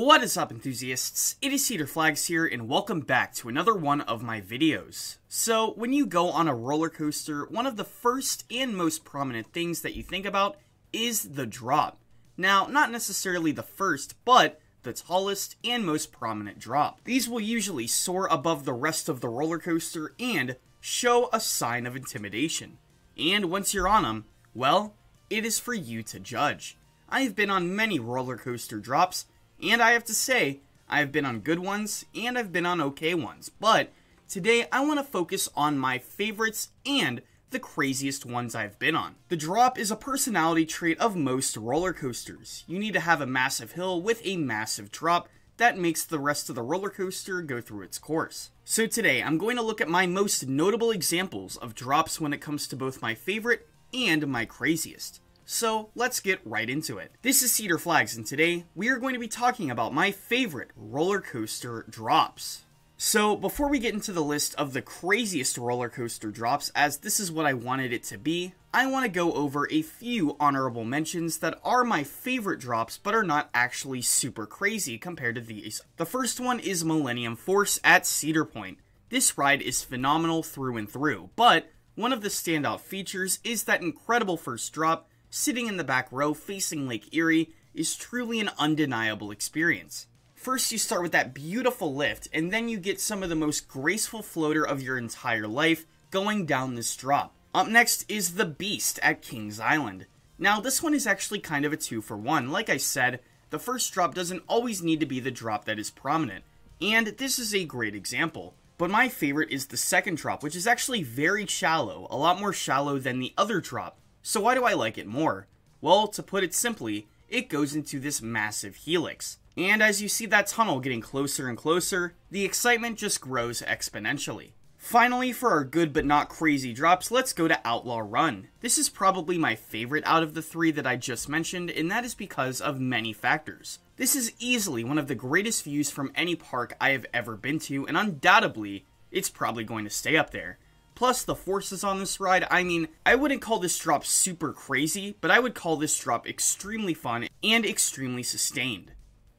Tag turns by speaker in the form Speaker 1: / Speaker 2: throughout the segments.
Speaker 1: What is up, enthusiasts? It is Cedar here, and welcome back to another one of my videos. So, when you go on a roller coaster, one of the first and most prominent things that you think about is the drop. Now, not necessarily the first, but the tallest and most prominent drop. These will usually soar above the rest of the roller coaster and show a sign of intimidation. And once you're on them, well, it is for you to judge. I have been on many roller coaster drops, and I have to say, I've been on good ones, and I've been on okay ones, but today I want to focus on my favorites and the craziest ones I've been on. The drop is a personality trait of most roller coasters. You need to have a massive hill with a massive drop that makes the rest of the roller coaster go through its course. So today, I'm going to look at my most notable examples of drops when it comes to both my favorite and my craziest. So let's get right into it. This is Cedar and today we are going to be talking about my favorite roller coaster drops. So before we get into the list of the craziest roller coaster drops, as this is what I wanted it to be, I want to go over a few honorable mentions that are my favorite drops but are not actually super crazy compared to these. The first one is Millennium Force at Cedar Point. This ride is phenomenal through and through, but one of the standout features is that incredible first drop. Sitting in the back row facing Lake Erie is truly an undeniable experience. First, you start with that beautiful lift, and then you get some of the most graceful floater of your entire life going down this drop. Up next is the Beast at Kings Island. Now, this one is actually kind of a 2-for-1. Like I said, the first drop doesn't always need to be the drop that is prominent, and this is a great example. But my favorite is the second drop, which is actually very shallow, a lot more shallow than the other drop. So why do I like it more? Well, to put it simply, it goes into this massive helix. And as you see that tunnel getting closer and closer, the excitement just grows exponentially. Finally, for our good but not crazy drops, let's go to Outlaw Run. This is probably my favorite out of the three that I just mentioned, and that is because of many factors. This is easily one of the greatest views from any park I have ever been to, and undoubtedly, it's probably going to stay up there. Plus, the forces on this ride, I mean, I wouldn't call this drop super crazy, but I would call this drop extremely fun and extremely sustained.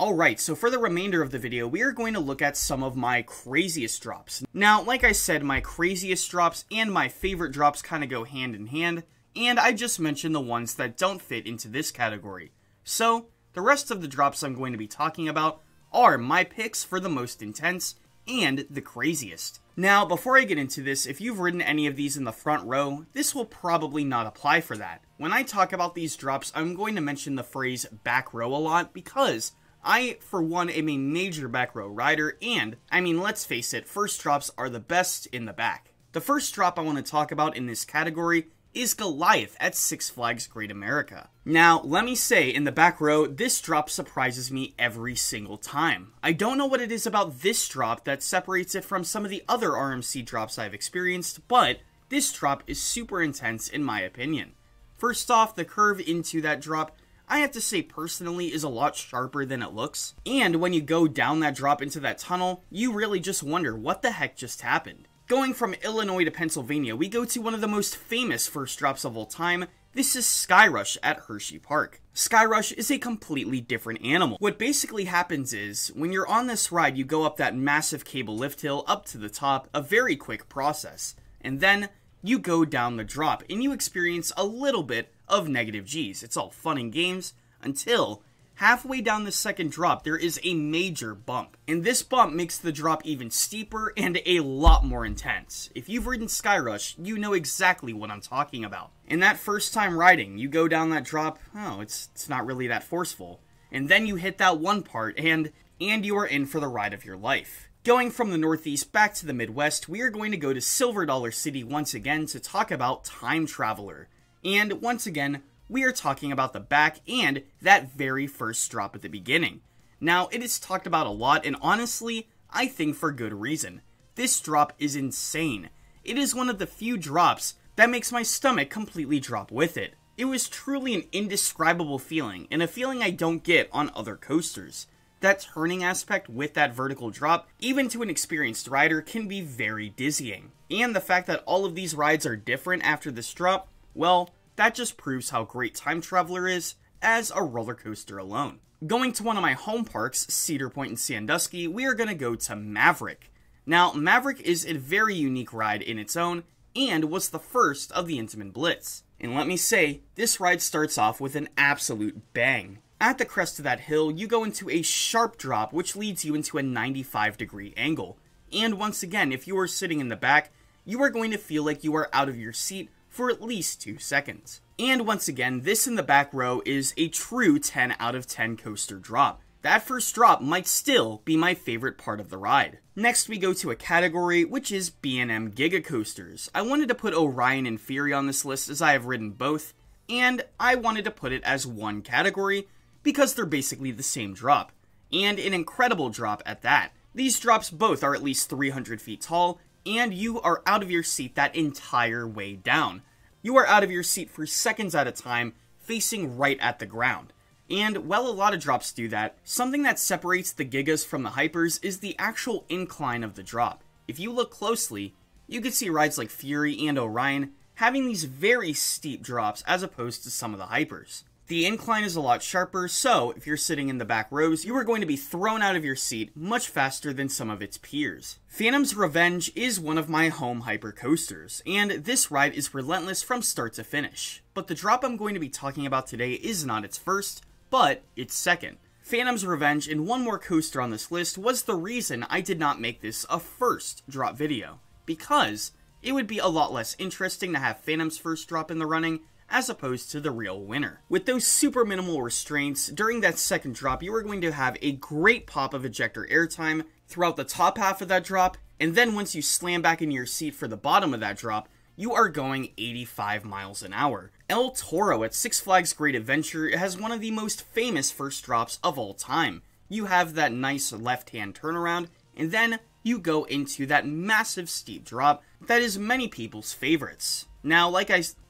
Speaker 1: Alright, so for the remainder of the video, we are going to look at some of my craziest drops. Now, like I said, my craziest drops and my favorite drops kind of go hand in hand, and I just mentioned the ones that don't fit into this category. So, the rest of the drops I'm going to be talking about are my picks for the most intense and the craziest. Now, before I get into this, if you've ridden any of these in the front row, this will probably not apply for that. When I talk about these drops, I'm going to mention the phrase back row a lot because I, for one, am a major back row rider, and, I mean, let's face it, first drops are the best in the back. The first drop I want to talk about in this category is Goliath at Six Flags Great America. Now, let me say, in the back row, this drop surprises me every single time. I don't know what it is about this drop that separates it from some of the other RMC drops I've experienced, but this drop is super intense in my opinion. First off, the curve into that drop, I have to say personally, is a lot sharper than it looks. And when you go down that drop into that tunnel, you really just wonder what the heck just happened. Going from Illinois to Pennsylvania, we go to one of the most famous first drops of all time. This is Sky Rush at Hershey Park. Sky Rush is a completely different animal. What basically happens is, when you're on this ride, you go up that massive cable lift hill up to the top, a very quick process. And then, you go down the drop, and you experience a little bit of negative G's. It's all fun and games, until halfway down the second drop, there is a major bump. And this bump makes the drop even steeper and a lot more intense. If you've ridden Sky Rush, you know exactly what I'm talking about. And that first time riding, you go down that drop, oh, it's not really that forceful. And then you hit that one part, and you are in for the ride of your life. Going from the Northeast back to the Midwest, we are going to go to Silver Dollar City once again to talk about Time Traveler. And once again, we are talking about the back and that very first drop at the beginning. Now, it is talked about a lot, and honestly, I think for good reason. This drop is insane. It is one of the few drops that makes my stomach completely drop with it. It was truly an indescribable feeling, and a feeling I don't get on other coasters. That turning aspect with that vertical drop, even to an experienced rider, can be very dizzying. And the fact that all of these rides are different after this drop, well, that just proves how great Time Traveler is as a roller coaster alone. Going to one of my home parks, Cedar Point in Sandusky, we are going to go to Maverick. Now, Maverick is a very unique ride in its own, and was the first of the Intamin Blitz. And let me say, this ride starts off with an absolute bang. At the crest of that hill, you go into a sharp drop which leads you into a 95-degree angle. And once again, if you are sitting in the back, you are going to feel like you are out of your seat for at least 2 seconds. And once again, this in the back row is a true 10 out of 10 coaster drop. That first drop might still be my favorite part of the ride. Next we go to a category which is B&M Giga Coasters. I wanted to put Orion and Fury on this list as I have ridden both, and I wanted to put it as one category because they're basically the same drop, and an incredible drop at that. These drops both are at least 300 feet tall, and you are out of your seat that entire way down. You are out of your seat for seconds at a time, facing right at the ground. And while a lot of drops do that, something that separates the Gigas from the Hypers is the actual incline of the drop. If you look closely, you can see rides like Fury and Orion having these very steep drops as opposed to some of the Hypers. The incline is a lot sharper, so if you're sitting in the back rows, you are going to be thrown out of your seat much faster than some of its peers. Phantom's Revenge is one of my home hyper coasters, and this ride is relentless from start to finish. But the drop I'm going to be talking about today is not its first, but its second. Phantom's Revenge and one more coaster on this list was the reason I did not make this a first drop video, because it would be a lot less interesting to have Phantom's first drop in the running as opposed to the real winner. With those super minimal restraints, during that second drop you are going to have a great pop of ejector airtime throughout the top half of that drop, and then once you slam back into your seat for the bottom of that drop, you are going 85 miles an hour. El Toro at Six Flags Great Adventure has one of the most famous first drops of all time. You have that nice left-hand turnaround, and then you go into that massive steep drop that is many people's favorites. Now,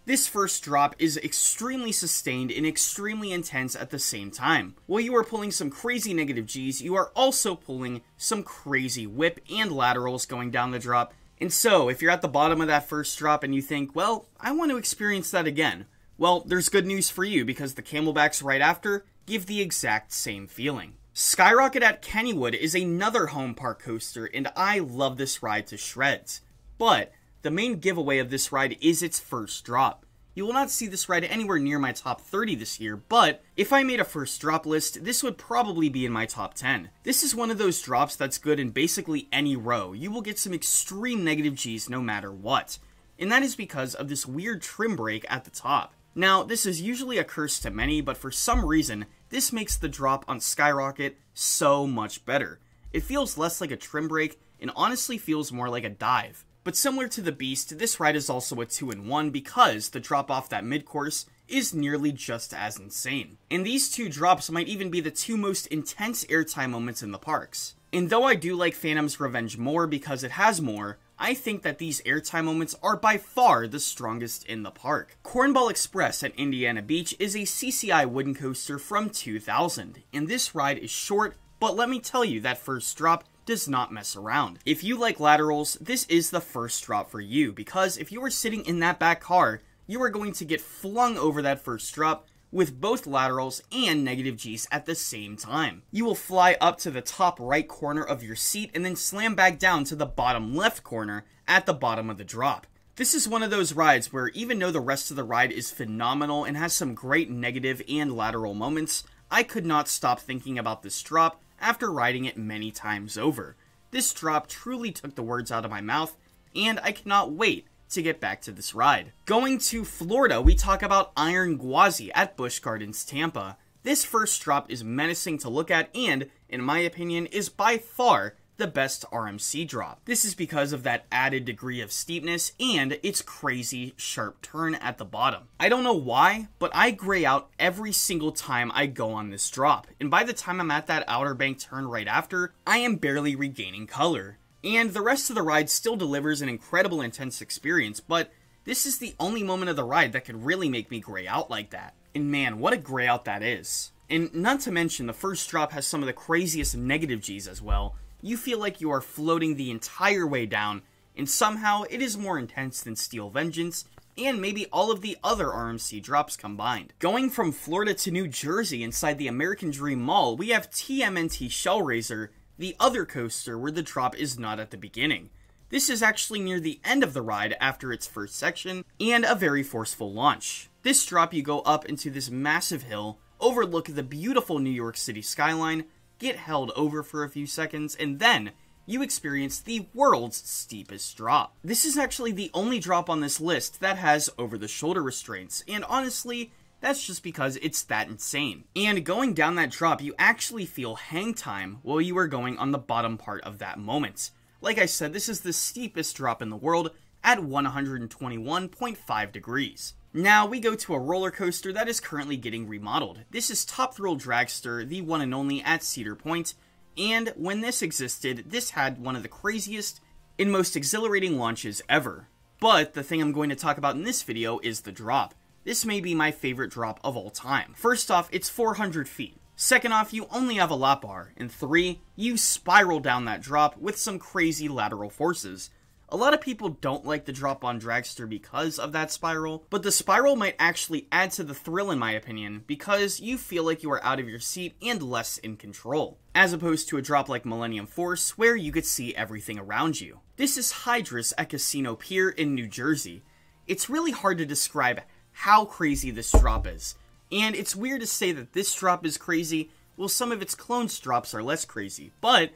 Speaker 1: this first drop is extremely sustained and extremely intense at the same time. While you are pulling some crazy negative Gs, you are also pulling some crazy whip and laterals going down the drop. And so, if you're at the bottom of that first drop and you think, well, I want to experience that again, well, there's good news for you because the Camelbacks right after give the exact same feeling. Skyrocket at Kennywood is another home park coaster, and I love this ride to shreds. But the main giveaway of this ride is its first drop. You will not see this ride anywhere near my top 30 this year, but if I made a first drop list, this would probably be in my top 10. This is one of those drops that's good in basically any row. You will get some extreme negative Gs no matter what. And that is because of this weird trim break at the top. Now, this is usually a curse to many, but for some reason, this makes the drop on Skyrocket so much better. It feels less like a trim break, and honestly feels more like a dive. But similar to the Beast, this ride is also a 2-in-1 because the drop off that mid-course is nearly just as insane. And these two drops might even be the two most intense airtime moments in the parks. And though I do like Phantom's Revenge more because it has more, I think that these airtime moments are by far the strongest in the park. Cornball Express at Indiana Beach is a CCI wooden coaster from 2000, and this ride is short, but let me tell you, that first drop does not mess around. If you like laterals, this is the first drop for you, because if you are sitting in that back car, you are going to get flung over that first drop with both laterals and negative Gs at the same time. You will fly up to the top right corner of your seat and then slam back down to the bottom left corner at the bottom of the drop. This is one of those rides where even though the rest of the ride is phenomenal and has some great negative and lateral moments, I could not stop thinking about this drop after riding it many times over. This drop truly took the words out of my mouth, and I cannot wait to get back to this ride. Going to Florida, we talk about Iron Gwazi at Busch Gardens, Tampa. This first drop is menacing to look at and, in my opinion, is by far the best RMC drop. This is because of that added degree of steepness and its crazy sharp turn at the bottom. I don't know why, but I gray out every single time I go on this drop, and by the time I'm at that Outer Bank turn right after, I am barely regaining color. And the rest of the ride still delivers an incredible intense experience, but this is the only moment of the ride that could really make me gray out like that. And man, what a gray out that is. And not to mention, the first drop has some of the craziest negative Gs as well. You feel like you are floating the entire way down, and somehow it is more intense than Steel Vengeance, and maybe all of the other RMC drops combined. Going from Florida to New Jersey inside the American Dream Mall, we have TMNT Shellraiser, the other coaster where the drop is not at the beginning. This is actually near the end of the ride after its first section, and a very forceful launch. This drop, you go up into this massive hill, overlook the beautiful New York City skyline, get held over for a few seconds, and then you experience the world's steepest drop. This is actually the only drop on this list that has over-the-shoulder restraints, and honestly, that's just because it's that insane. And going down that drop, you actually feel hang time while you are going on the bottom part of that moment. Like I said, this is the steepest drop in the world at 121.5 degrees. Now we go to a roller coaster that is currently getting remodeled. This is Top Thrill Dragster, the one and only at Cedar Point, and when this existed, this had one of the craziest and most exhilarating launches ever. But the thing I'm going to talk about in this video is the drop. This may be my favorite drop of all time. First off, it's 400 feet. Second off, you only have a lap bar. And 3, you spiral down that drop with some crazy lateral forces. A lot of people don't like the drop on Dragster because of that spiral, but the spiral might actually add to the thrill in my opinion, because you feel like you are out of your seat and less in control, as opposed to a drop like Millennium Force, where you could see everything around you. This is Hydrus at Casino Pier in New Jersey. It's really hard to describe how crazy this drop is, and it's weird to say that this drop is crazy, while some of its clones drops are less crazy, but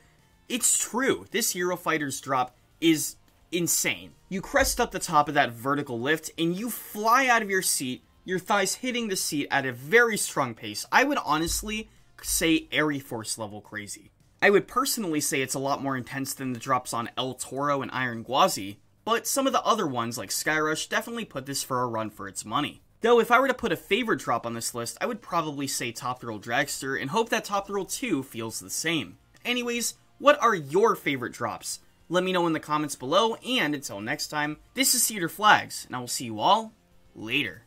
Speaker 1: it's true. This Eurofighter's drop is insane. You crest up the top of that vertical lift and you fly out of your seat, your thighs hitting the seat at a very strong pace. I would honestly say Air Force level crazy. I would personally say it's a lot more intense than the drops on El Toro and Iron Gwazi, but some of the other ones like Skyrush definitely put this for a run for its money. Though if I were to put a favorite drop on this list, I would probably say Top Thrill Dragster and hope that Top Thrill 2 feels the same. Anyways, what are your favorite drops? Let me know in the comments below, and until next time, this is Cedar Flags, and I will see you all later.